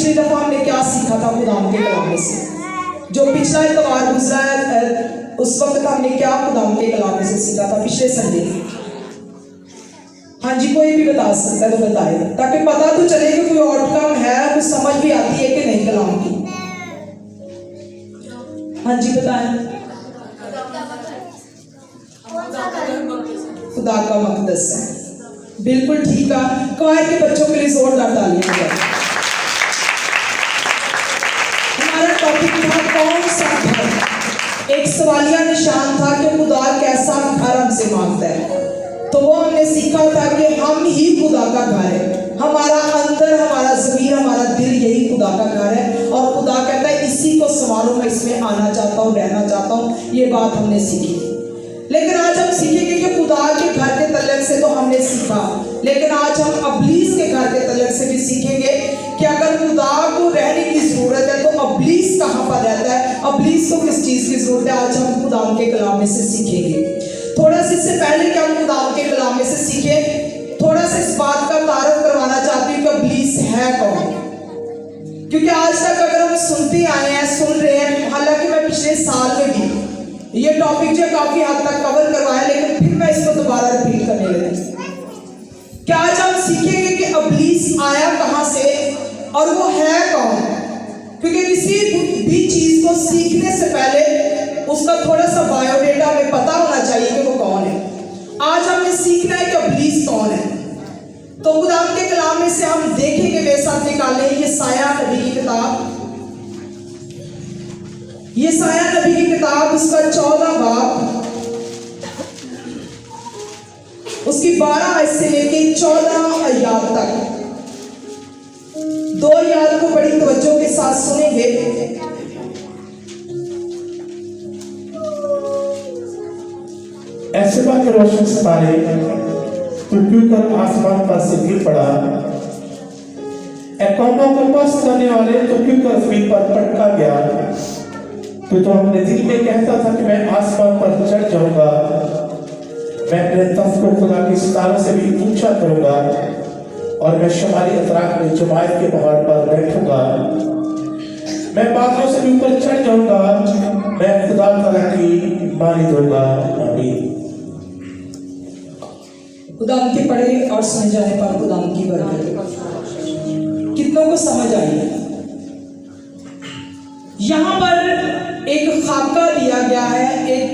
पिछली दफा हमने क्या सीखा था खुदाम के कलाम में से? जो पिछला इतवार गुजरा है उस वक्त हमने क्या खुदाम के कलाम में से सीखा था पिछले संडे? हाँ जी, कोई भी बता सकता है तो बताए, ताकि पता तो चले कि कोई आउटकम है, कुछ समझ भी आती है कि नहीं कलाम की। हाँ जी बताएं। खुदा का मकदस है, बिल्कुल ठीक है। कवायद के बच्चों के लिए जोरदार तालियां हैं। हमारा टॉपिक था कौन सा घर। एक सवालिया निशान था कि खुदा कैसा घर हमसे मांगता है। तो वो हमने सीखा था कि हम ही खुदा का घर है। हमारा अंदर, हमारा ज़मीर, हमारा दिल यही खुदा का घर है। और खुदा कहता है इसी को संभालो, मैं इसमें आना चाहता हूँ, रहना चाहता हूँ। ये बात हमने सीखी। लेकिन आज हम सीखेंगे कि खुदा के घर के तल्लक से तो हमने सीखा, लेकिन आज हम अबलीस के घर के तल्लक से भी सीखेंगे कि अगर खुदा को रहने की जरूरत है तो अबलीस कहाँ पर रहता है, अबलीस को किस चीज़ की जरूरत है। आज हम खुदा के कलाम में से सीखेंगे। थोड़ा सा इससे पहले कि हम खुदा के कलाम में से सीखे, थोड़ा सा इस बात का तारुफ करवाना चाहती हूँ कि अबलीस है कौन। क्योंकि आज तक अगर हम सुनते आए हैं, सुन रहे हैं, हालांकि मैं पिछले साल में भी ये टॉपिक जो काफी हद तक कवर करवाया, लेकिन फिर मैं इसको दोबारा रिपीट करने लगी। क्या आज हम सीखेंगे कि अबलीस आया कहां से और वो है कौन। क्योंकि किसी भी चीज को सीखने से पहले उसका थोड़ा सा बायोडेटा हमें पता होना चाहिए कि वो कौन है। आज हमें सीखना है कि अबलीस कौन है। तो खुदा के कलाम में से हम देखेंगे, मेरे साथ निकाले यशायाह नबी की किताब, यशायाह नबी की किताब, उसका 14 बाब, उसकी 12 आयत से लेके 14 आयत तक। 2 आयत को बड़ी तवज्जो के साथ सुनेंगे। ऐसे बात के रोशन सितारे तो क्यों कर आसमान पर से गिर पड़ा, कौमों को पस्त करने वाले तो क्यों कर जमीन पर पटका गया। तो अपने दिल में कहता था कि मैं आसमान पर चढ़ जाऊंगा, मैं अपने तख्त को खुदा की सितारों से भी ऊंचा करूंगा और मैं शुमारी अतराक में जमायत के पहाड़ पर बैठूंगा। मैं बादलों से भी ऊपर चढ़ जाऊंगा, मैं खुदा तआला की मानी दूंगा। आमीन। खुदा के पढ़े और सुने जाने पर खुदा की बरकत। कितनों को समझ आई? यहाँ पर एक खाका दिया गया है, एक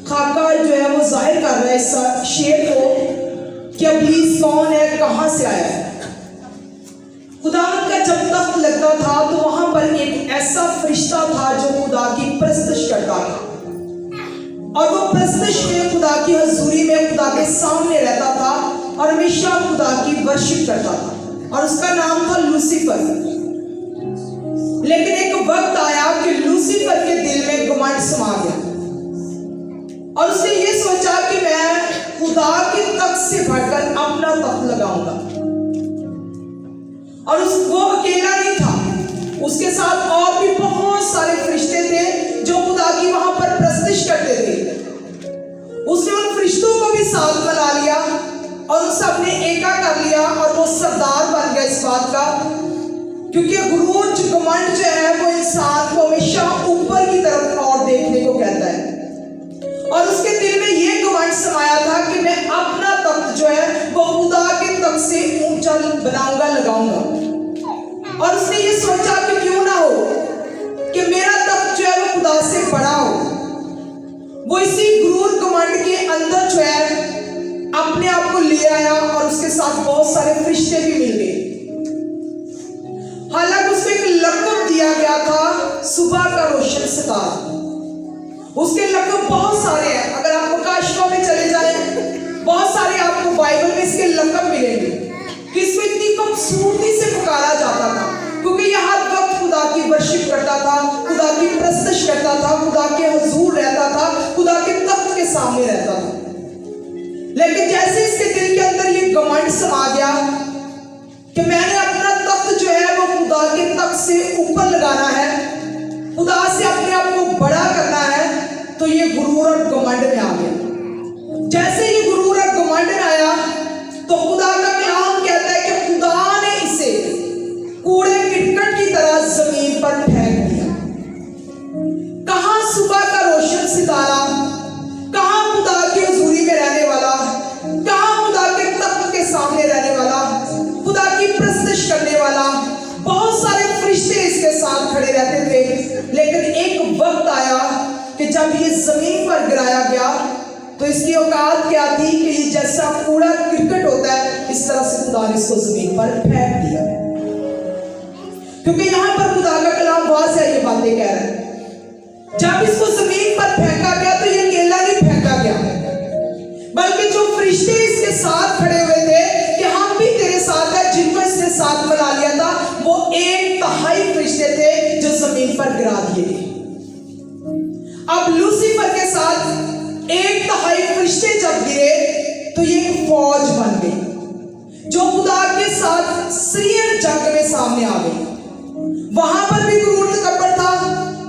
खाका जो है वो जाहिर कर रहा है इस शेर को कि अबलीस कौन है, कहां से आया है। खुदा का जब तख्त लगता था तो वहां पर एक ऐसा फरिश्ता था जो खुदा की परस्तिश करता था, और वो परस्तिश में खुदा की हजूरी में खुदा के सामने रहता था और हमेशा खुदा की वर्शिप करता था, और उसका नाम था लूसीफर। लेकिन एक वक्त आया कि लूसीफर के दिल में घमंड समा गया और उसने ये सोचा कि मैं खुदा के तख्त से बढ़कर अपना तख्त लगाऊंगा। और वो अकेला नहीं था, उसके साथ और भी बहुत सारे फरिश्ते थे जो खुदा की वहां पर परस्तिश करते थे। उसने उन फरिश्तों को भी साथ मिला लिया और उन सब ने एका कर लिया और वो सरदार बन गया इस बात का। क्योंकि गुरूर घमंड जो है वो इंसान को हमेशा ऊपर की तरफ और देखने को कहता है, और उसके दिल में ये घमंड समाया था कि मैं अपना तख्त जो है वो खुदा के तख्त से ऊंचा बनाऊंगा, लगाऊंगा। और उसने ये सोचा कि क्यों ना हो कि मेरा तख्त जो है वो खुदा से बड़ा हो। वो इसी गुरूर घमंड के अंदर जो है अपने आप को ले आया और उसके साथ बहुत सारे फरिश्ते भी मिल गए। हालांकि उसको एक लक़ब दिया गया था सुबह का रोशन सितारा। उसके लक़ब बहुत सारे हैं, अगर आप मुकाशफा में चले जाएं बहुत सारे आपको बाइबल में इसके लक़ब मिलेंगे कि इसको इतनी खूबसूरती से पुकारा जाता था क्योंकि यह हर वक्त खुदा की वर्शिप करता था, खुदा की परस्तिश करता था, खुदा के हुजूर रहता था, खुदा के तख्त के सामने रहता था। लेकिन जैसे इसके दिल के अंदर ये घमंड समा गया कि मैंने अपना तख्त जो है वो खुदा के तख्त से ऊपर लगाना है, खुदा से अपने आप को बड़ा करना है, तो ये गुरूर और घमंड में आ गया। जैसे ये गुरूर और घमंड में आया तो खुदा का कलाम कहता है कि खुदा ने इसे कूड़े गिट्ट पर फेंक दिया। कहां सुबह का रोशन सितारा, कहां खुदा की हुजूरी में रहने वाला, कहां खुदा के तख्त के सामने रहने वाला, खुदा की प्रस्तश करने वाला। बहुत सारे फरिश्ते इसके साथ खड़े रहते थे, लेकिन एक वक्त आया कि जब ये जमीन पर गिराया गया तो इसकी औकात क्या थी कि ये जैसा कूड़ा क्रिकेट होता है, इस तरह से खुदा ने इसको जमीन पर फेंक दिया। क्योंकि यहां पर खुदा का कलाम वाज़ है, ये बातें कह रहा है। जब इसको जमीन पर फेंका गया तो ये अकेला नहीं फेंका गया, बल्कि जो फरिश्ते इसके साथ खड़े हुए थे कि हम भी तेरे साथ है, जिनको इसने साथ मिला लिया था, वो 1/3 फरिश्ते थे जो जमीन पर गिरा दिए गए। अब लूसीफर के साथ 1/3 फरिश्ते जब गिरे तो ये एक फौज बन गई जो खुदा के साथ सीरियन जंग में सामने आ गई। वहां पर भी गुरूर तकब्बुर था,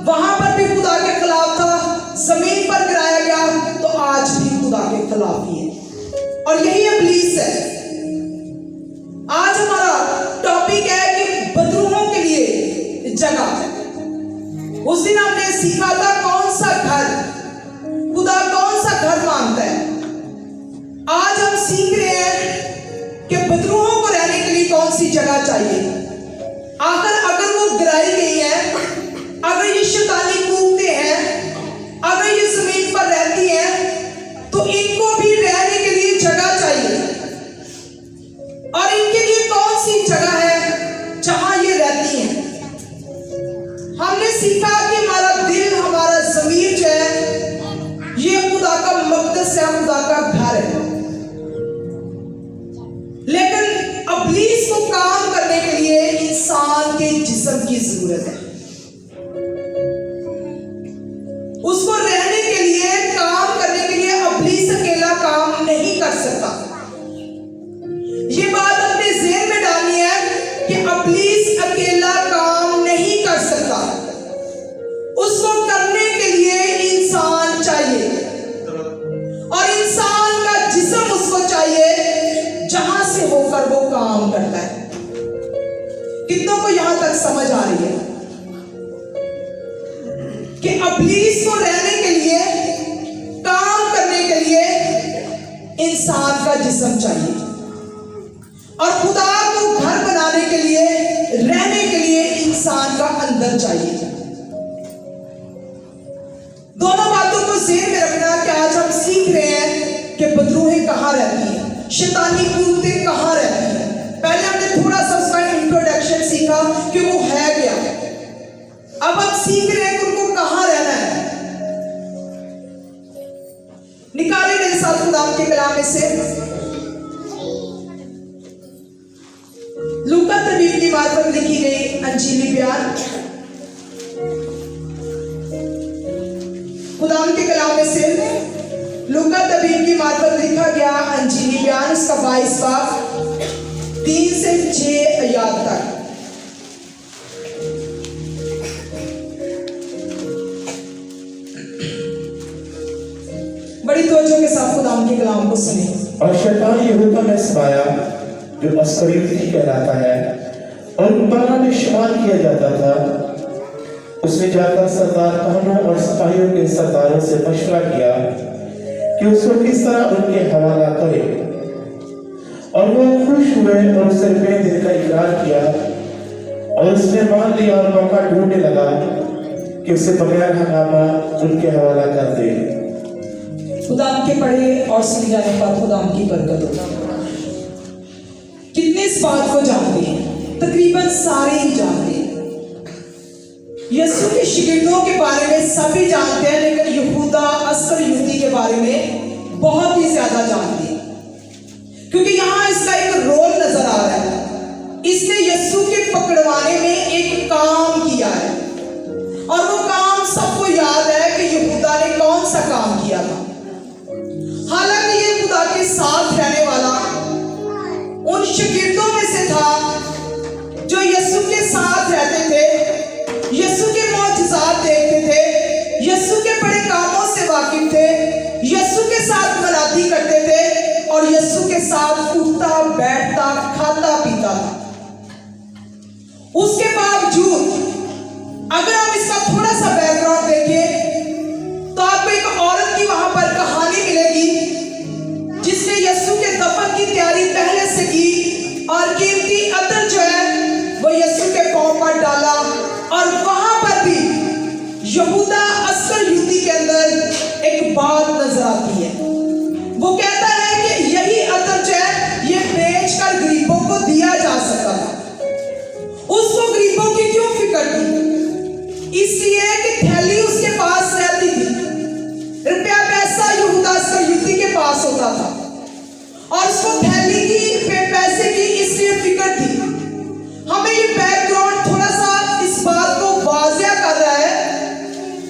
वहां पर भी खुदा के खिलाफ था, जमीन पर गिराया गया तो आज भी खुदा के खिलाफ ही है। और यही इब्लीस है। आज हमारा टॉपिक है कि बदरूहों के लिए जगह है। उस दिन हमने सीखा था कौन सा घर खुदा कौन सा घर मांगता है। आज हम सीख रहे हैं कि बदरूहों को रहने के लिए कौन सी जगह चाहिए। अगर वो गिराई गई है, अगर ये शैतानी कूदते हैं, अगर ये जमीन पर रहती हैं, तो इनको भी रहने के लिए जगह चाहिए। और इनके लिए कौन सी जगह है जहां ये रहती हैं। हमने सीखा कि हमारा दिल, हमारा ज़मीर जो है, ये खुदा का मक़दस है, खुदा का घर है। लेकिन इब्लीस को काम करने के लिए इंसान के जिस्म की जरूरत है। उसको रहने के लिए, काम करने के लिए इब्लीस अकेला काम नहीं कर सकता। ये बात अपने ज़हन में डालनी है कि इब्लीस अकेला काम नहीं कर सकता। उसको करने के लिए इंसान चाहिए, और इंसान का जिस्म उसको चाहिए जहां से होकर वो काम करता है। कितनों को यहां तक समझ आ रही है कि इब्लीस को रहने के लिए, काम करने के लिए इंसान का जिस्म चाहिए, और खुदा को घर बनाने के लिए, रहने के लिए इंसान का अंदर चाहिए। दोनों बातों को ज़हन में रखना कि आज हम सीख रहे हैं कि बदरूहें कहाँ रहती हैं, शैतानी कूदते कहाँ रहती हैं। पहले हमने थोड़ा सा उसका इंट्रोडक्शन सीखा कि वो है क्या। अब हम सीख रहे हैं कि उनको कहाँ रहना है। निकाले मेरे साथ खुदा के कलाम में से लूका तबीब की मार्फत लिखी गई अंजीली बयान। खुदा के कलाम में से लूका तबीब की मार्फत लिखा गया अंजीली बयान, उसका 22 बाब 3 से 6 आयत तक। बड़ी तवज्जो के साथ खुदा के कलाम को सुने। और शैतान यहूदा में समाया जो अस्करियती कहलाता है और 12 में शुमार किया जाता था। उसने जाकर सरदार काहनों और सिपाहियों के सरदारों से मशवरा किया कि उसको किस तरह उनके हवाला करे, और वो खुश हुए और उससे रुपये देने का इकरार किया। और उसने मान लिया और मौका ढूंढने लगा कि उसे बगैर हंगामा उनके हवाला कर दे। खुदा के पढ़े और सुने जाने पर खुदा की बरकत हो। कितने इस बात को जानते हैं? तकरीबन सारे ही जानते हैं। यीशु के शिगिर्दों के बारे में सभी जानते हैं, लेकिन यहूदा अस्कर यहूदी के बारे में बहुत ही ज्यादा जानते हैं, क्योंकि यहां इसका एक रोल नजर आ रहा है। इसने यीशु के पकड़वाने में एक काम किया है, और वो काम सबको याद है कि यहूदा ने कौन सा काम किया था। हालांकि ये खुदा के साथ रहने वाला उन शिगिर्दों में से था जो यीशु के साथ रहते थे, यीशु के मौजज़ात देखते थे, यीशु के बड़े कामों से वाकिफ थे, यीशु के साथ मनाती करते थे, और यीशु के साथ उठता बैठता खाता पीता था। उसके बावजूद अगर हम इसका थोड़ा सा बैकग्राउंड देखें तो आपको एक औरत की वहां पर कहानी मिलेगी जिसने यीशु के दफन की तैयारी पहले से की और कीमती अतर जो है वो यीशु के पांव पर डाला। और वहां पर भी यहूदा अस्करियोती के अंदर एक बात नजर आती है। वो कहता है कि यही अतर जो है ये बेचकर गरीबों को दिया जा सकता था। उसको गरीबों की क्यों फिक्र थी? इसलिए कि थैली उसके पास रहती थी, रुपया पैसा यहूदा अस्करियोती के पास होता था और उसको थैली की पैसे की इसलिए फिक्र थी। हमें ये बैकग्राउंड थोड़ा सा इस बात को वाज़िया कर रहा है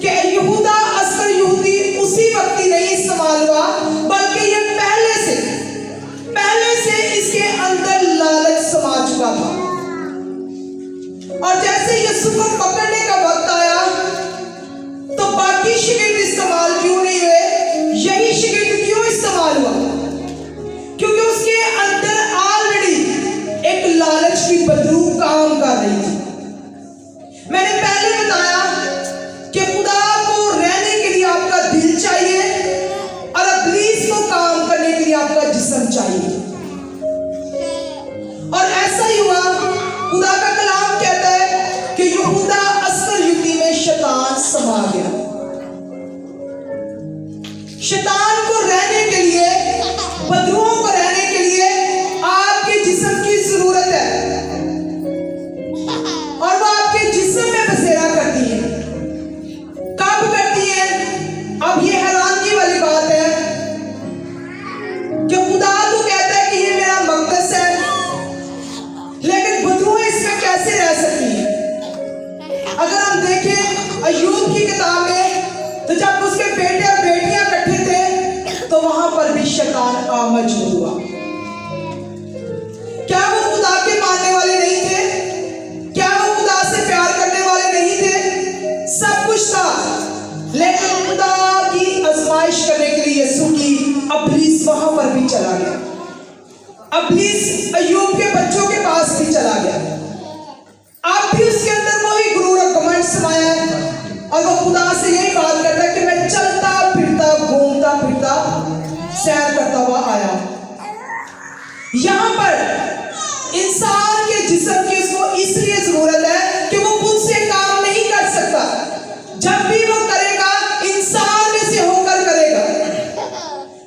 कि यहूदा अस्करियोती उसी वक्त ही नहीं इस्तेमाल हुआ, बल्कि ये पहले से इसके अंदर लालच समा चुका था। और जैसे यीशु को पकड़ने का वक्त आया तो बाकी शिगिर्द इस्तेमाल क्यों नहीं हुए? यही शिगिर्द क्यों इस्तेमाल हुआ? क्योंकि उसके अंदर ऑलरेडी एक लालच की बदबू काम कर रही थी। मैंने पहले बताया कि खुदा को रहने के लिए आपका दिल चाहिए और इब्लीस को काम करने के लिए आपका जिस्म चाहिए। और ऐसा ही हुआ। खुदा का कलाम कहता है कि यहूदा अस्करियोती में शैतान समा गया। शैतान को रहने के लिए, बदरूहों को रहने के लिए आपके जिस्म की जरूरत है और वो आपके जिस्म में बसेरा करती है। कब करती है? अब ये हैरानगी वाली बात है कि खुदा तो कहता है कि ये मेरा मकदस है, लेकिन बदरूहें इसमें कैसे रह सकती हैं? अगर हम देखें अय्यूब की किताब में तो जब उसके बेटे और बेटियां इकट्ठे थे तो वहां पर भी शैतान मौजूद हुआ। क्या वो खुदा के मानने वाले नहीं थे? क्या वो खुदा से प्यार करने वाले नहीं थे? सब कुछ था, लेकिन खुदा की आजमाइश करने के लिए यीशु की इब्लीस वहां पर भी चला गया। इब्लीस अय्यूब के बच्चों के पास भी चला गया। आप भी उसके अंदर वही गुरूर और घमंड समाया है और वो खुदा से यही बात करता है कि मैं चलता फिरता घूमता फिरता सैर करता हुआ आया। यहां पर इंसान के जिस्म की उसको इसलिए जरूरत है कि वो खुद से काम नहीं कर सकता। जब भी वो करेगा इंसान में से होकर करेगा।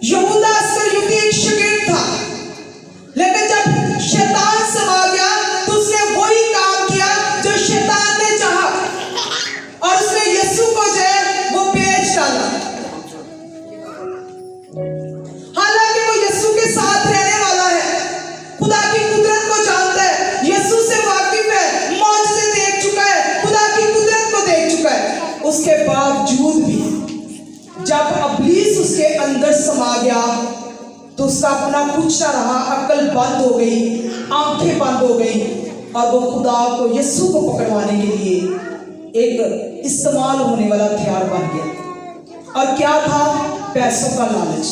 यहूदा अस्करियोती एक शागिर्द था, लेकिन जब शैतान समा गया तो उसने वही काम किया जो शैतान ने चाहा और उसने यीशु को जो है वो बेच डाला। हालांकि वो यीशु के साथ रहने वाला है, खुदा की कुदरत को जानता है, यीशु से वाकिफ है, मौजज़े देख चुका है, खुदा की कुदरत को देख चुका है। उसके बावजूद भी जब इब्लीस उसके अंदर समा गया तो उसका अपना कुछ ना रहा, अकल बंद हो गई, आंखें बंद हो गई और वो खुदा को, यीशु को पकड़वाने के लिए एक इस्तेमाल होने वाला हथियार बन गया। और क्या था? पैसों का लालच।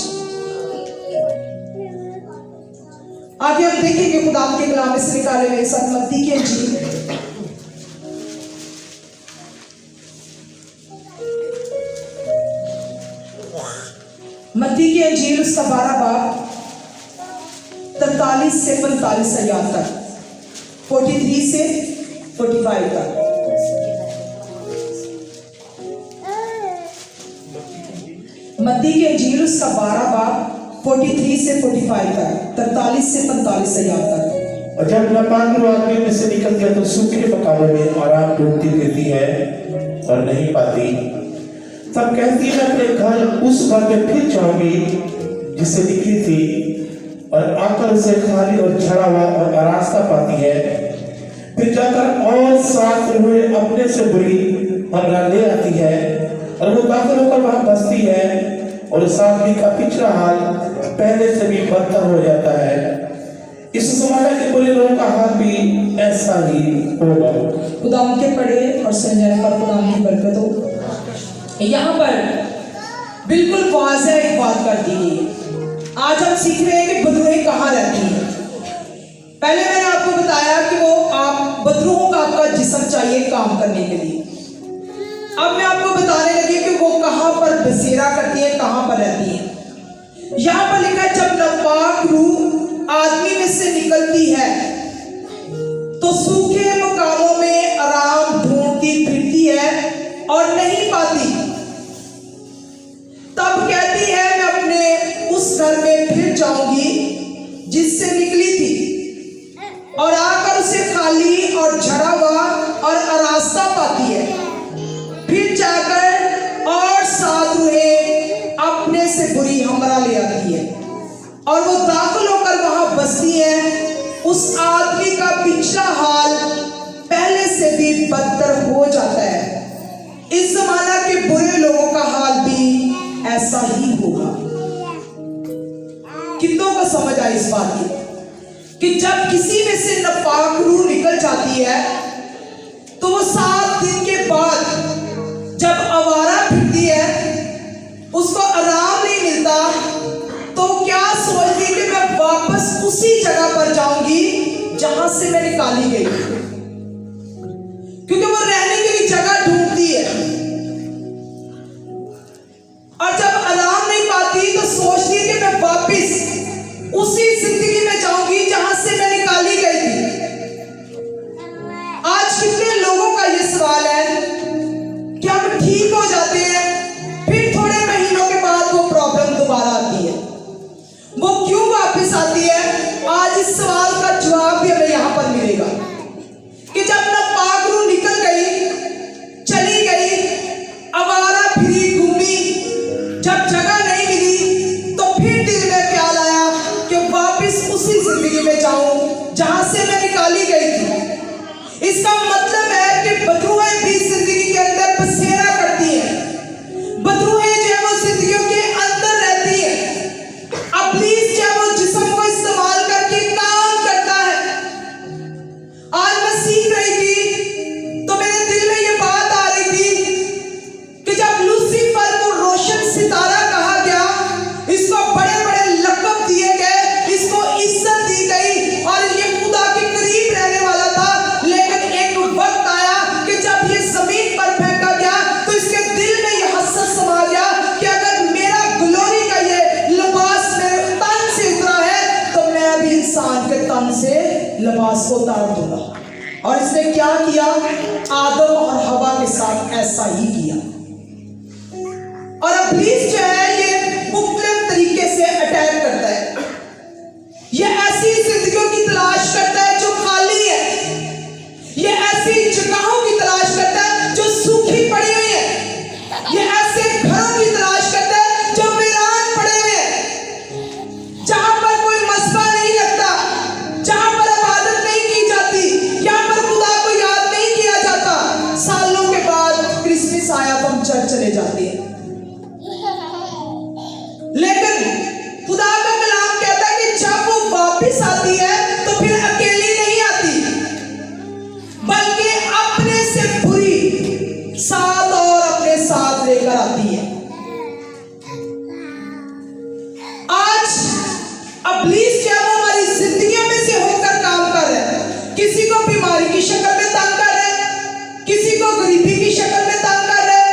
आगे हम देखेंगे खुदा के कलाम में से निकाले मेरे साथ मत्ती की इंजील मत्ती की इंजील उसका 12 बाब 43 से 45 आयत तक, 43 से 45 तक। मत्ती की इंजील उसका 12 बाब 43 से 45 तक, 43 से 45 आयत तक। और जब नापाक आदमी में से निकल गया तो सूखे मकानों में आराम ढूंढती फिरती है और नहीं पाती। तब कहती है, मैं अपने घर उस घर में फिर जाऊंगी जिससे निकली थी, और आकर उसे खाली और झड़ा हुआ और आरास्ता पाती है। फिर जाकर और 7 रूहें अपने से बुरी हमरा ले आती है और वो दाखिल होकर वहां बसती है और उस आदमी का पिछला हाल पहले से भी बदतर हो जाता है। इस जमाने के बुरे लोगों का हाल भी ऐसा ही होगा। खुदा उनके पढ़े और संजय पर खुदा की बरकत हो। यहाँ पर बिल्कुल वाज़ेह एक बात कर दी गई है। आज हम सीख रहे हैं कि बदरूहें कहाँ रहती हैं। पहले मैंने आपको बताया कि वो आप बदरूहों का आपका जिस्म चाहिए काम करने के लिए, अब मैं आपको बताने लगी कि वो कहां पर बसेरा करती है, कहां पर रहती है। यहां पर लिखा है जब नापाक रूह आदमी में से निकलती है तो सूखे मकानों में आराम ढूंढती फिरती है और नहीं पाती। तब कहती है मैं अपने उस घर में फिर जाऊंगी जिससे निकली थी, और आकर उसे खाली और झड़ा हुआ और अरास्ता पाती है। फिर जाकर और 7 रूहें अपने से बुरी हमरा ले आती है और वो दाखिल होकर वहां बसती है। उस आदमी का पिछला हाल पहले से भी बदतर हो जाता है। इस जमाना के बुरे लोगों का हाल भी ऐसा ही होगा। कितनों को समझ आई इस बात की कि जब किसी में से नापाक रूह निकल जाती है तो वो 7 दिन के बाद जब आवारा फिरती है, उसको आराम नहीं मिलता, तो क्या सोचती कि मैं वापस उसी जगह पर जाऊंगी जहां से मैं निकाली गई, क्योंकि वो रहने के लिए जगह ढूंढती है। और जब आराम नहीं पाती तो सोचती है कि मैं वापस उसी जिंदगी में जाऊंगी जहां से मैं निकाली गई थी। आज कितने लोगों का ये सवाल है कि हम ठीक हो जाते हैं, फिर थोड़े महीनों के बाद वो प्रॉब्लम दोबारा आती है। वो क्यों वापस आती है? आज इस सवाल का जवाब भी हमें यहां पर मिलेगा कि जब नापाक रूह निकल गई, चली गई, आवारा फिरी, घूमी, जब जगह नहीं मिली तो फिर दिल में ख्याल आया कि वापस उसी जिंदगी में जाऊं जहां से मैं निकाली गई थी। इसका मतलब है कि बदरूहें भी जिंदगी के अंदर बसेरा करती हैं। बदरूहें जो है वो जिंदगियों के अंदर रहती है। इब्लीस जो है वो जिस्म को इस्तेमाल करके काम करता है। आज मैं सीख रही थी तो मेरे दिल में ये बात आ रही थी कि जब लूसीफर को रोशन सितारा कहा गया, इसको बड़े बड़े लक़ब दिए गए, इसको इज्जत दी गई और ये खुदा के करीब रहने वाला था। लेकिन एक वक्त आया कि जब ये जमीन पर फेंका गया तो इसके दिल में ये हसरत समा गया कि अगर मेरा ग्लोरी का ये लिबास मेरे तन से उतरा है तो मैं अभी इंसान के तन से लिबास को उतार दूंगा। और इसने क्या किया? आदम और हवा के साथ ऐसा ही किया। और इब्लीस जो है ये मुख्तलिफ तरीके से अटैक करता है। ये ऐसी जिंदगियों की तलाश करता है जो खाली है। ये ऐसी जगहों की तलाश करता है जो सूखी पड़ी हुई है। ये ऐसे घरों की तलाश करता है जो वीरान पड़े हुए हैं, जहां पर कोई मसबा नहीं लगता, जहां पर इबादत नहीं की जाती, जहां पर खुदा को याद नहीं किया जाता। सालों के बाद क्रिसमस आया तो हम चर्च चले जाते हैं, लेकिन खुदा का कलाम कहता है कि जब वो वापस आती है तो फिर अकेली नहीं आती, बल्कि अपने से बुरी 7 और अपने साथ लेकर आती है। आज इब्लीस जो है वो हमारी जिंदगियों में से होकर काम कर रहा है। किसी को बीमारी की शक्ल में तंग कर रहा है, किसी को गरीबी की शक्ल में तंग कर रहा है,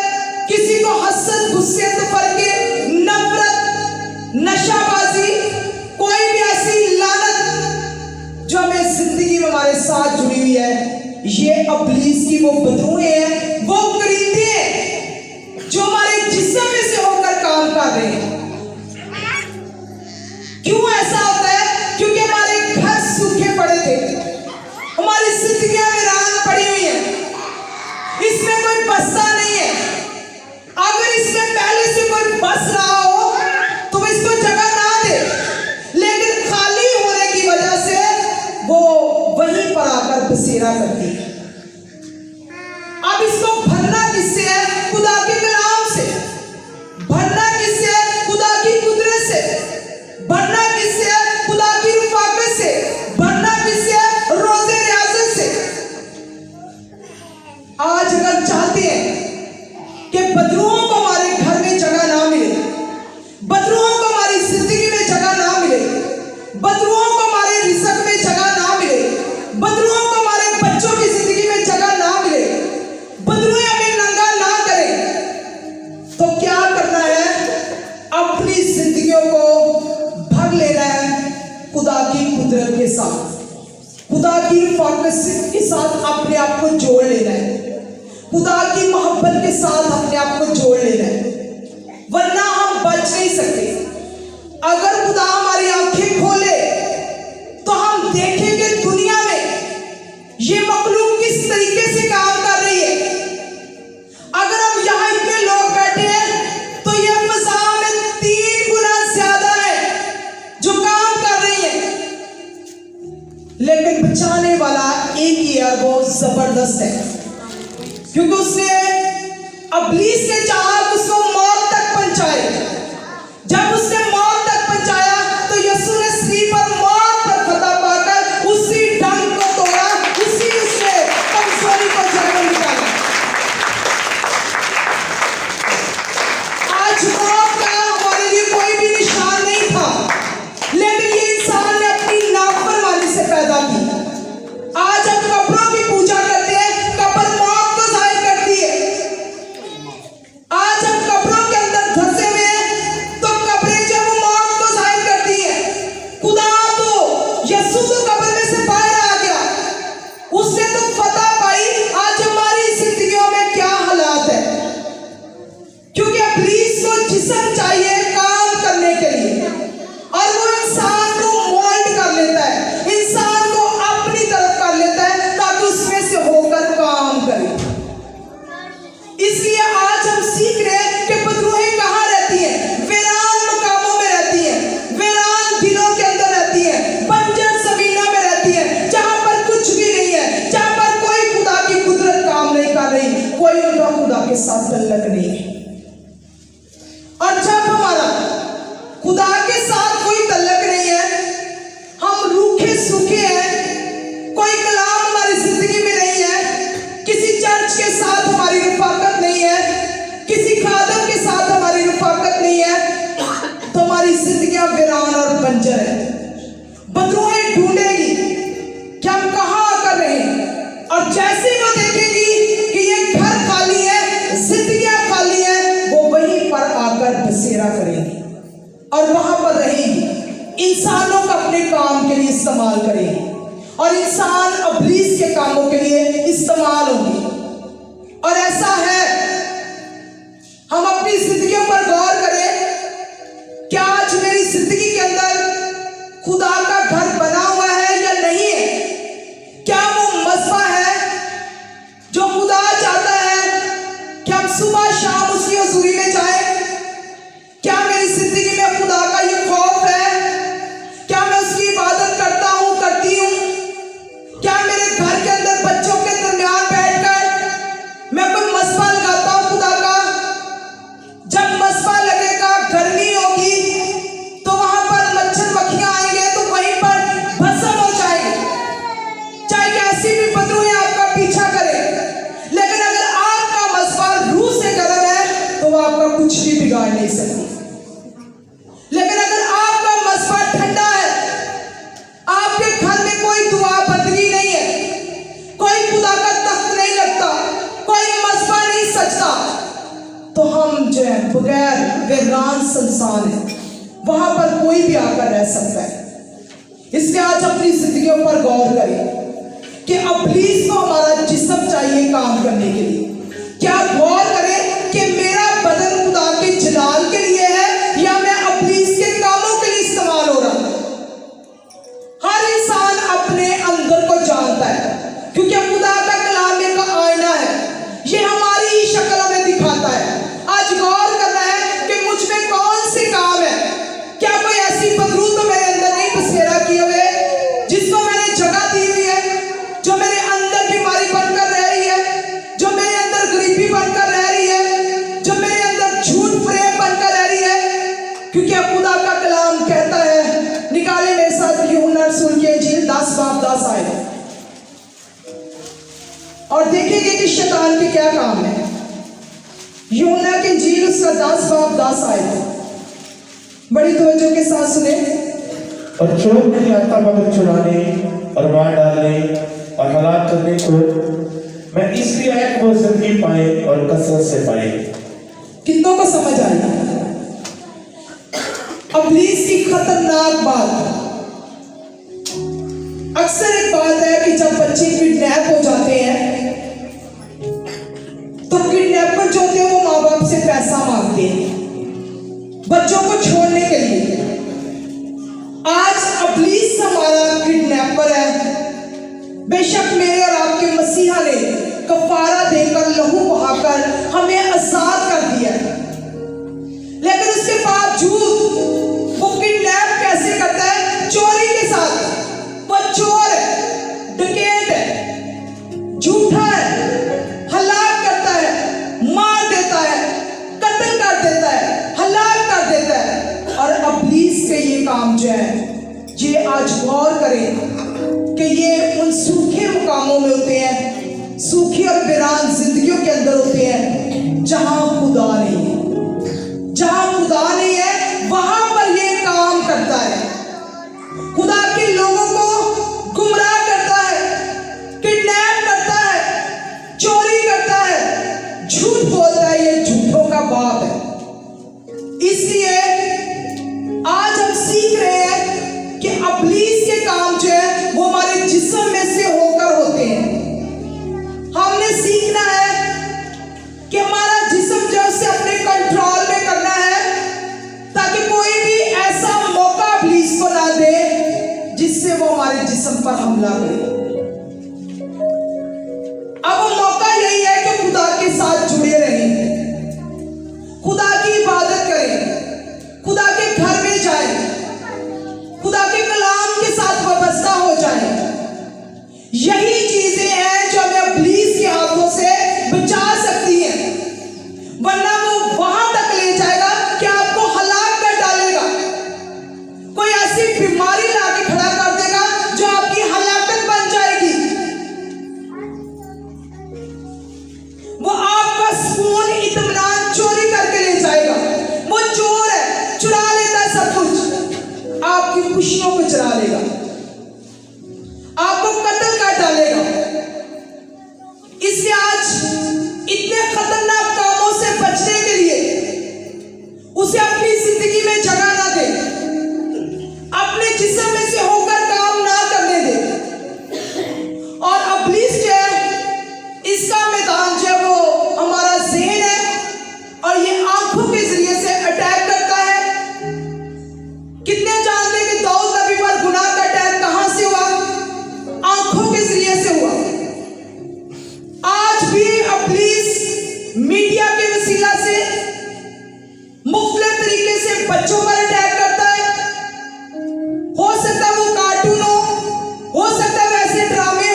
किसी को हसद, गुस्से, तफरके, नफरत, नशाबाजी, कोई भी ऐसी लानत जो हमें जिंदगी में हमारे साथ जुड़ी हुई है, ये इब्लीस की वो बदरूहें हैं, वो करीबी हैं जो हमारे जिस्म में से होकर काम कर रहे हैं। क्यों ऐसा होता है? क्योंकि हमारे घर सूखे पड़े थे, हमारी जिंदगियां वीरान पड़ी हुई हैं, इसमें कोई बसता नहीं है। अगर इसमें पहले से कोई बस रहा हो तो वो इसको जगह ना दे, लेकिन खाली होने की वजह से वो वहीं पर आकर बसेरा करती है। खुदा की कुदरत के साथ, खुदा की रफ़ाक़त के साथ अपने आप को जोड़ लेना है, खुदा की मोहब्बत के साथ अपने आप को जोड़ लेना है, वरना हम बच नहीं सकते। अगर खुदा हमारी आंखें खोले तो हम देखेंगे दुनिया में ये मखलूक किस तरीके से काम कर रही है। अगर हम यहाँ इतने लोग बैठे हैं तो ये फ़ज़ा में 3 गुना ज्यादा है जो काम कर रही है, लेकिन बचाने वाला एक ही है, वो जबरदस्त है, क्योंकि उसने इब्लीस ने चाहा उसको मौत तक पहुंचाए। जब उसने मौत तक पहुंचाया तो यीशु ने सलीब पर मौत पर फतह पाकर उसी डंक को तोड़ा, उसी उसने कमजोरी को जड़ निकाला। आज मौत का हमारे लिए कोई भी निशान नहीं था, लेकिन ये इंसान ने अपनी नाफरमानी से पैदा की। आज हम कब्रों की पूजा करते हैं, कब्र मौत को जाहिर करती है। आज हम कब्रों के अंदर धंसे हुए हैं तो कब्रें जब मौत को जाहिर करती है। खुदा तो यीशु तो कब्र में से बाहर आ गया, उसने तो फतह पाई। आज हमारी जिंदगियों में क्या हालात है, क्योंकि इब्लीस को जिस्म चाहिए काम करने के लिए, और वो इंसान को मोल्ड कर लेता है, इंसान को अपनी तरफ कर लेता है ताकि उसमें से होकर काम करे। इसलिए आज हम सीख रहे हैं कि बदरूहें कहाँ रहती हैं? वीरान मकामों में रहती हैं, वीरान दिलों के अंदर रहती हैं, बंजर ज़मीनों में रहती हैं, जहाँ पर कुछ भी नहीं है, जहाँ पर कोई खुदा की कुदरत काम नहीं कर रही, कोई उनका खुदा के साथ तल्लक नहीं है। और जब हमारा खुदा के साथ कोई तल्लक नहीं है, हम रूखे सूखे हैं, कोई कलाम हमारी जिंदगी में नहीं है, किसी चर्च के साथ हमारी रफ़ाक़त नहीं है, किसी खादम के साथ हमारी रफ़ाक़त नहीं है, तो हमारी जिंदगियां वीरान और बंजर है। बदरूहें ढूंढेगी कि हम कहाँ आकर रहे हैं, और जैसे ही वो देखेगी कि ये घर खाली है, जिंदगियां खाली है, वो वहीं पर आकर बसेरा करेगी और वहां पर रहेगी, इंसानों को अपने काम के लिए इस्तेमाल करेगी, और इंसान इब्लीस के कामों के लिए इस्तेमाल होंगे। और ऐसा है, हम अपनी जिंदगियों पर गौर करें, क्या आज मेरी जिंदगी के अंदर खुदा का घर बना हुआ है या नहीं है? क्या वो मज़बा है जो खुदा चाहता है कि हम सुबह शाम उसकी हुज़ूरी में जाएं? क्या मेरी जिंदगी में खुदा का ये खौफ है? क्या मैं उसकी इबादत करता हूँ, करती हूँ? क्या मेरे घर के अंदर बच्चों के दरमियान बैठकर मैं कोई मसबा लगाता हूँ खुदा का? जब मसबा लगेगा, गर्मी होगी, तो वहां पर मच्छर मक्खियां आएंगे तो वहीं पर भस्म हो जाएंगे, चाहे कैसी भी बदरूहें आपका पीछा करे। लेकिन अगर आपका मसबा रूह से गर्म है तो वो आपका कुछ भी बिगाड़ नहीं सकती। लेकिन अगर आपका मसबा ठंडा है, आपके घर में कोई दुआ बंदगी नहीं है, कोई खुदा का तख्त नहीं लगता, कोई मसबा नहीं सजता, तो हम जो है बगैर वीरान संसान है, वहां पर कोई भी आकर रह सकता है। इसलिए आज अपनी जिंदगियों पर गौर करें कि इब्लीस को हमारा जिस्म चाहिए काम करने के लिए। क्या गौर करें कि मेरा बदन खुदा के जलाल के लिए है या मैं इब्लीस के कामों के लिए इस्तेमाल हो रहा हूं? हर इंसान अपने अंदर को जानता है, क्योंकि खुदा का कलाम एक आईना है, ये हमारी ही शक्ल हमें दिखाता है। आज गौर करना है कि मुझ में कौन से काम है। क्या कोई ऐसी बदरू तो मेरे अंदर नहीं बसेरा किए हुए, जिसको मैंने जगह दी हुई है, जो मेरे अंदर बीमारी बनकर रह रही है, जो मेरे अंदर गरीबी बनकर रह रही है, जो मेरे अंदर झूठ प्रेम बनकर रह रही है? क्योंकि अब खुदा का कलाम कहता है, निकाले मेरे साथ यूहन्ना रसूल की इंजील 10:10 आए, और देखेंगे कि शैतान के क्या काम है। यूहन्ना की इंजील उसका 10:10 आए, बड़ी तवज्जो के साथ सुने। और चोर नहीं आता मगर चुराने और मार डालने और हलाक करने को, मैं इसलिए आया कि वो जिंदगी पाए और कसरत से पाए। कितनों को समझ आई इब्लीस की खतरनाक बात? अक्सर एक बात है कि जब बच्चे किडनैप हो जाते हैं तो किडनैपर जो होते हैं वो माँ बाप से पैसा मांगते हैं बच्चों को छोड़ने के लिए। आज इब्लीस हमारा किडनैपर है। बेशक मेरे और आपके मसीहा ने कफारा देकर लहू बहाकर हमें आजाद कर दिया, लेकिन उसके बावजूद वो किडनैप कैसे करता है? चोरी के साथ। वो चोर है, डकैत है, झूठा है, हलाक करता है, मार देता है, कत्ल कर देता है, हलाक कर देता है। और इब्लीस के ये काम जो है, ये आज गौर करें कि ये उन सूखे मुकामों में होते हैं, सूखी और वीरान जिंदगियों के अंदर होते हैं जहां खुदा नहीं है। जहां खुदा नहीं है वहां पर ये काम करता है। खुदा के लोगों को गुमराह करता है, किडनैप करता है, चोरी करता है, झूठ बोलता है। ये झूठों का बाप है। इसलिए आज हम सीख रहे हैं कि इब्लीस के काम जो है वो हमारे जिस्म में से होकर होते हैं। हमने सीखना है कि हमारा जिस्म जो है उसे अपने कंट्रोल में करना है, ताकि कोई भी ऐसा मौका इब्लीस को ना दे जिससे वो हमारे जिस्म पर हमला करे। अब वो मौका यही है कि खुदा के साथ जुड़े रहें, खुदा की इबादत करें, खुदा के घर में जाएं, खुदा के कलाम के साथ वाबस्ता हो जाएं। यही चीजें हैं जो हमें इब्लीस के हाथों से बचा सकती हैं, वरना वो वहां तक ले जाएगा कि आपको हलाक कर डालेगा। कोई ऐसी बीमारी लाके खड़ा कर देगा जो आपकी हलाकत बन जाएगी। वो आपका सुकून, इत्मीनान चोरी करके ले जाएगा। वो चोर है, चुरा लेता है सब कुछ, आपकी खुशियों को चुरा लेगा, आपको कत्ल कर डालेगा। इसलिए आज इतने खतरनाक कामों से बचने के लिए उसे अपनी जिंदगी में जगह ना दे, अपने जिस्म में से होकर काम ना करने दे। और इब्लीस जो है, इसका मैदान जो है वो हमारा ज़हन है, और ये आंखों के जरिए से अटैक करता है। कितने जानते हैं कि दाऊद नबी पर गुनाह का अटैक कहां से हुआ? आंखों के जरिए से हुआ। आज भी इब्लीस मीडिया के वसीला से मुख्तलिफ तरीके से बच्चों पर अटैक करता है। हो सकता वो कार्टून हो सकता वैसे ड्रामे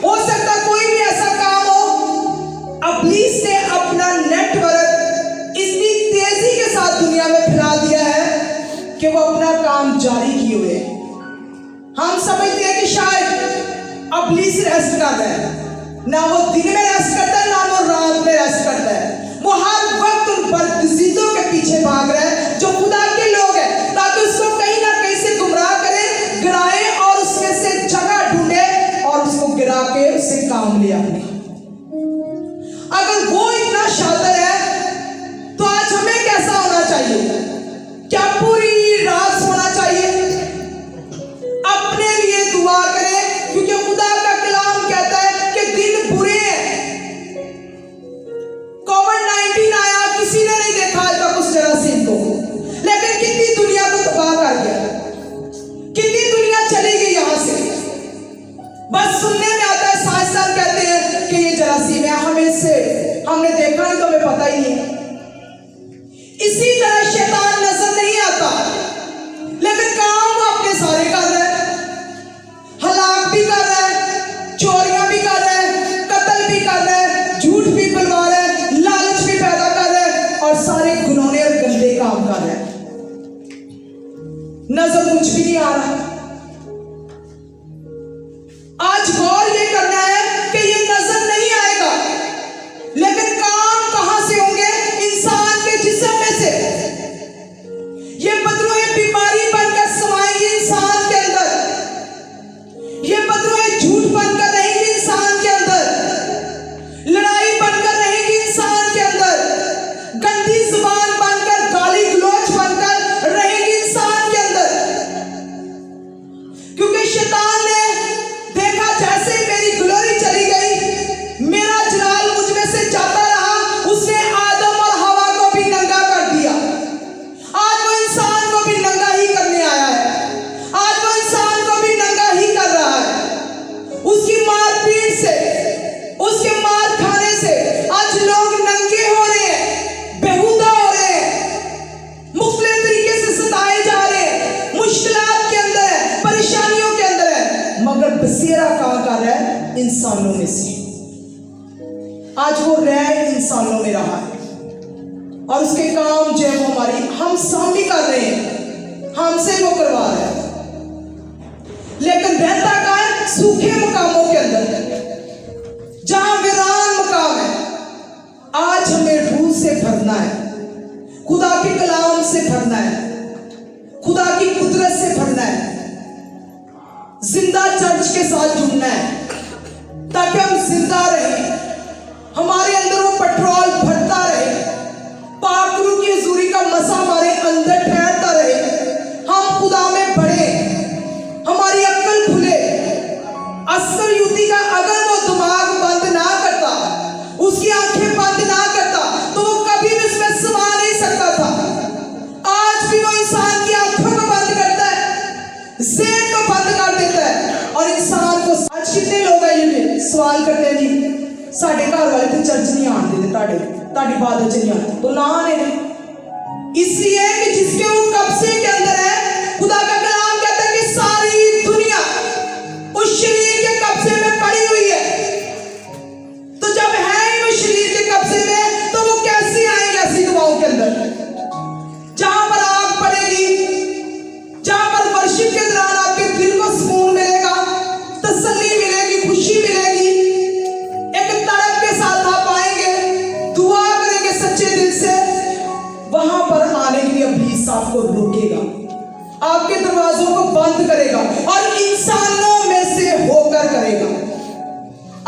हो सकता कोई भी ऐसा काम हो। इब्लीस ने अपना नेटवर्क इतनी तेजी के साथ दुनिया में फैला दिया है कि वो अपना काम जारी किए हुए। हम समझते हैं कि शायद इब्लीस रेस्ट कर रहा है, ना वो दिन में रेस्ट करता है, ना वो रात में रेस्ट करता है। वो हर वक्त उन बदजीदों के पीछे भाग रहा है जो खुदा के लोग हैं, ताकि उसको कहीं ना कहीं से गुमराह करे, गिराए और उसमें से जगह ढूंढे और उसको गिरा के उससे काम ले अपने। अगर वो इतना शातिर है तो आज हमें कैसा होना चाहिए? क्या पूरी रात सोना चाहिए? अपने लिए दुआ करें, क्योंकि खुदा का कलाम कहता है कि दिन बुरे हैं। कोविड-19 आया, किसी ने नहीं देखा आज तक उस जरासीम को, लेकिन कितनी दुनिया को तबाह कर गया, कितनी दुनिया चली गई यहां से। बस सुनने में आता है, साइंसदान कहते हैं कि ये जरासीम है, हमने देखा नहीं तो हमें पता ही नहीं है। इसी तरह शैतान नजर नहीं आता, लेकिन काम वो अपने सारे कर रहा है। हलाक भी कर रहा है, चोरियां भी कर रहा है, कत्ल भी कर रहा है, झूठ भी बुलवा रहा है, लालच भी पैदा कर रहा है, और सारे घिनौने और गंदे काम कर रहा है। नजर कुछ भी नहीं आ रहा। आज गौर ये करना है कि ये नजर नहीं आएगा, लेकिन काम कहां से होंगे? इंसान के जिस्म में से। ये बदरूहें बीमारी बनकर समाएंगी इंसान के अंदर, ये बदरूहें झूठ बनकर रहेंगी इंसान के अंदर, लड़ाई बनकर रहेंगी इंसान के अंदर, गंदी जुबान बनकर, गाली गलौज बनकर रहेंगी इंसान के अंदर। इंसानों में से, आज वो रह इंसानों में रहा है और उसके काम जो है वो हमारी हम सामने कर रहे हैं, हमसे वो करवा रहा है, लेकिन रहता कहाँ है? सूखे मकामों के अंदर, जहां वीरान मकाम है। आज हमें रूह से भरना है, खुदा के कलाम से भरना है, खुदा की कुदरत से भरना है, जिंदा चर्च के साथ जुड़ना है ताकि हम जिंदा रहें, हमारे अंदर वो पेट्रोल भरता रहे, पाक रूह की हुजूरी का मज़ा हमारे अंदर ठहरता रहे, हम खुदा में बढ़े, हमारी अक्ल खुले। अस्कर युवती का अगर वो दिमाग बंद ना करता, उसकी आंखें बंद ना करता, तो वो कभी भी इसमें समा नहीं सकता था। आज भी वो इंसान की आंखों को बंद करता है, ज़हन को बंद कर देता है और इंसान को। आज कितने लोग हैं ये सवाल करते हैं, जी साढ़े घर वाले तो चर्च नहीं आने देते, ताड़ी बात च नहीं आते, तो ना आने दे, इसलिए कि जिसके वो कब्जे के अंदर है। खुदा का कलाम कहता है कि सारी दुनिया उस शरीर के कब्जे में पड़ी हुई है। तो जब है ही वो शरीर के कब्जे में, तो वो कैसे आएंगे ऐसी दुआओं के अंदर, जहां पर आग पड़ेगी, जहां पर वर्शिप के दौरान आपके दिल को सुकून मिलेगा, तसल्ली मिलेगी, खुशी मिलेगी, एक तड़प के साथ आप आएंगे, दुआ करेंगे सच्चे दिल से, वहां पर आने के लिए इब्लीस आपको रोकेगा, आपके दरवाजों को बंद करेगा और इंसानों में से होकर करेगा।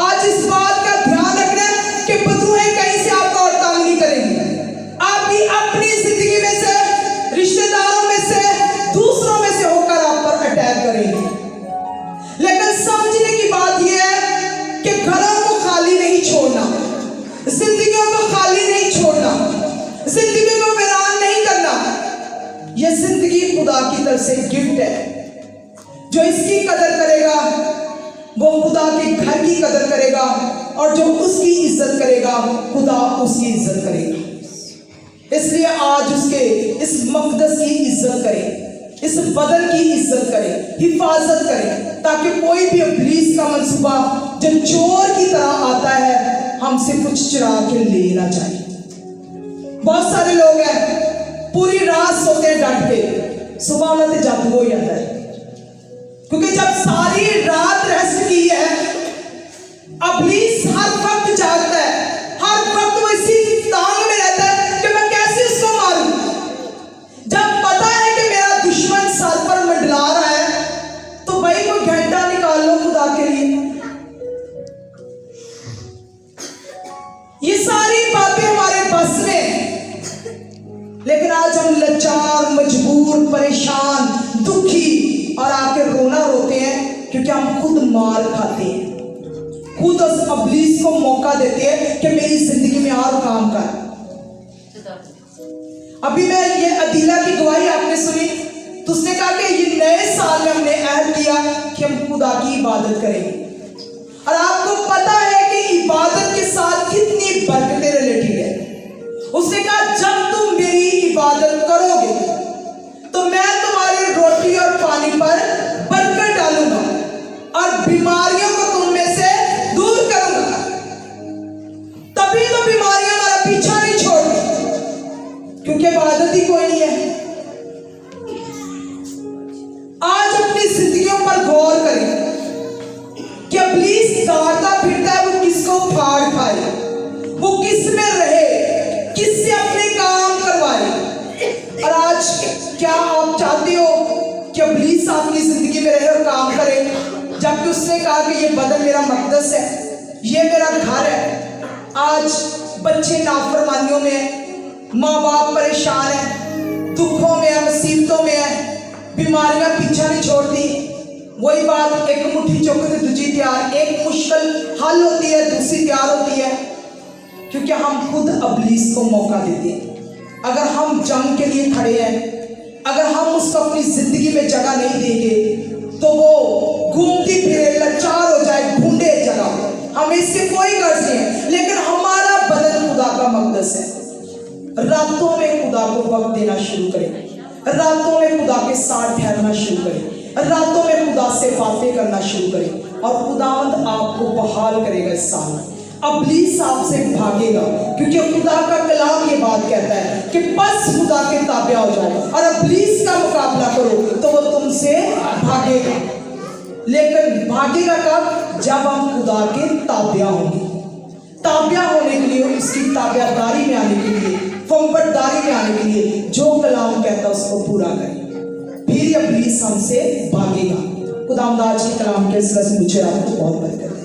आज इस बात का ध्यान रखना कि बदरूहें कहीं से आपको और तंग नहीं करेंगी, आपकी अपनी जिंदगी में से, रिश्तेदारों में से, दूसरों में से होकर आप पर अटैक करेंगे। लेकिन समझने की बात यह है कि घरों को खाली नहीं छोड़ना, जिंदगियों को खाली नहीं छोड़ना, जिंदगी को वीरान नहीं करना। यह जिंदगी खुदा की तरफ से गिफ्ट है। जो इसकी कदर करेगा वो खुदा के घर की कदर करेगा, और जो उसकी इज्जत करेगा खुदा उसकी इज्जत करेगा। इसलिए आज उसके इस मकदस की इज्जत करें, इस बदन की इज्जत करें, हिफाजत करें, ताकि कोई भी इब्लीस का मंसूबा जो चोर की तरह आता है हमसे कुछ चुरा के ले ना जाए। बहुत सारे लोग हैं पूरी रात सोते हैं डट के, सुबह उन्हें जादू हो जाता है, क्योंकि जब सारी रात रेस्ट की है, इब्लीस हर वक्त जागता है, हर वक्त वो इसी तांग में रहता है कि मैं कैसे उसको मारूं। जब पता है कि मेरा दुश्मन सर पर मंडला रहा है, तो भाई कोई घंटा निकाल लो खुदा के लिए। ये सारी बातें हमारे बस में हैं, लेकिन आज हम लाचार, मजबूर, परेशान, दुखी और आके रोना रोते हैं क्योंकि हम खुद मार खाते हैं, खुद उस इब्लीस को मौका देते हैं कि मेरी जिंदगी में और काम कर। अभी मैं ये अदीला की गवाही आपने सुनी, तो उसने कहा कि ये नए साल में हमने ऐलान किया कि हम खुदा की इबादत करेंगे, और आपको पता है कि इबादत के साथ कितनी बरकतें रिलेटेड है। उसने कहा जब तुम मेरी इबादत करोगे तो मैं तुम्हारी रोटी और पानी पर बरकत डालूंगा और बीमारियों को तुम में से दूर करूंगा। तभी तो बीमारियां हमारा पीछा नहीं छोड़ती, क्योंकि इबादत ही कोई नहीं है। आज अपनी जिंदगियों पर गौर करें कि इब्लीस दौड़ता फिरता है, वो किसको फाड़ खाए, वो किस में रहे, किससे अपने काम करवाए। और आज क्या आप चाहते हो कि इब्लीस आपकी जिंदगी में रहे और काम करे, जबकि उसने कहा कि ये बदन मेरा मकदस है, ये मेरा घर है। आज बच्चे नाफरमानियों में हैं, माँ बाप परेशान हैं, दुखों में है, मुसीबतों में है, बीमारियां पीछा नहीं छोड़ती। वही बात, एक मुट्ठी चौके तो दूसरी तैयार, एक मुश्किल हल होती है दूसरी तैयार होती है, क्योंकि हम खुद इब्लीस को मौका देते हैं। अगर हम जंग के लिए खड़े हैं, अगर हम उसको अपनी जिंदगी में जगह नहीं देंगे, तो वो घूमती फिरे, लाचार हो जाए, ढूंढे जगह। हमें इससे कोई गर्ज नहीं है, लेकिन हमारा बदन खुदा का मकदस है। रातों में खुदा को वक्त देना शुरू करें, रातों में खुदा के साथ ठहरना शुरू करें, रातों में खुदा से बातें करना शुरू करें। और खुदावंद आपको बहाल करेगा इस साल में। इब्लीस आपसे भागेगा, क्योंकि खुदा का कलाम ये बात कहता है कि बस खुदा के ताबिया हो जाओ और इब्लीस का मुकाबला करो तो वो तुमसे भागेगा। लेकिन भागेगा कब? जब हम खुदा के ताबिया होंगे। ताबिया होने के लिए, उसकी ताबियादारी में आने के लिए, फंबरदारी में आने के लिए जो कलाम कहता है उसको पूरा करें, फिर इब्लीस हमसे भागेगा। खुदावंद आज के कलाम के सिलसिले से मुझे आपको बहुत बरकत